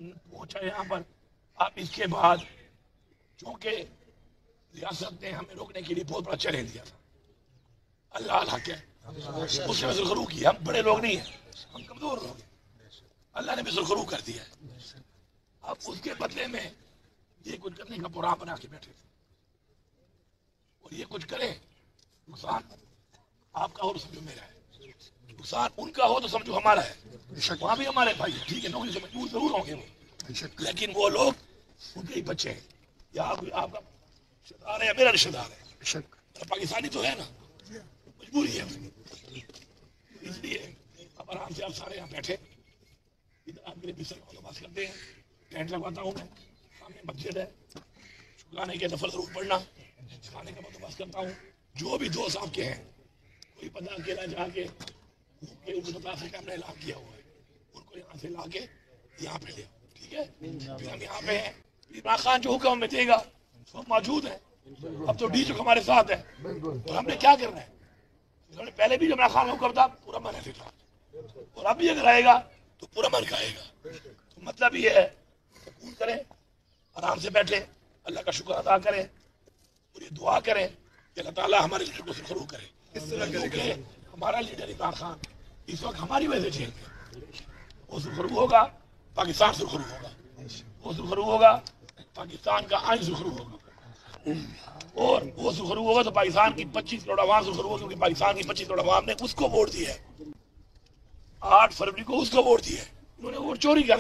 पहुंचा यहाँ पर। अब इसके बाद चूंकि रियासत ने हमें रोकने के लिए बहुत बड़ा चैलेंज दिया था, अल्लाह अल्लाह क्या उसने सुरखरू किया। हम बड़े लोग नहीं हैं, हम कमजोर लोग हैं, अल्लाह ने भी सुरखरू कर दिया है। अब उसके बदले में ये कुछ करने का प्रोग्राम बना के बैठे थे, और ये कुछ करे नुकसान आपका हो तो समझो मेरा है, नुकसान उनका हो तो समझो हमारा है। वहां भी हमारे भाई ठीक है, नौकरी से मजबूर जरूर होंगे वो, लेकिन वो लोग उनके ही बच्चे हैं, या आपका रिश्तेदार है या मेरा रिश्तेदार है, तो पाकिस्तानी तो है ना, मजबूरी है उसकी। इसलिए अब आराम से आप सारे यहाँ बैठे, इधर आपके लिए बिस्तर का बंदोबस्त करते हैं, टेंट लगवाता हूँ मैं, सामने मस्जिद है, शुक्राने के नफल जरूर पढ़ना, खाने का बंदोबस्त करता हूँ। जो भी दोस्त आपके हैं, कोई बंदा अकेला जाके का हमने ऐलान किया हुआ है, उनको यहाँ से ला के यहाँ पे ले, ठीक है। फिर हम यहाँ पे हैं, इमरान खान जो हुक्म में देगा तो हम मौजूद हैं। अब तो डी जो हमारे साथ है, और हमने क्या करना है, हमने पहले भी इमरान खान का हुक्म था पूरा मन ऐसे था, और अब भी अगर आएगा तो पूरा मन खाएगा। तो मतलब ये है, कबूल करें, आराम से बैठे, अल्लाह का शुक्र अदा करें, और ये दुआ करें कि अल्लाह ताला हमारे लीडर को सुरखरू करे। इस तरह करेंगे हमारा लीडर इमरान खान इस वक्त हमारी वजह से जेल में, वो सुरखरू होगा, पाकिस्तान सुरखरू होगा, वो सुरखरू होगा, पाकिस्तान का आइन सुरखरू होगा, और वो सुरखरू होगा तो पाकिस्तान की 25 करोड़ आवाम सुरखरू होगी, क्योंकि पाकिस्तान की 25 करोड़ आवाम ने उसको वोट दिया है, 8 फरवरी को उसको वोट दिया है, उन्होंने वोट चोरी कर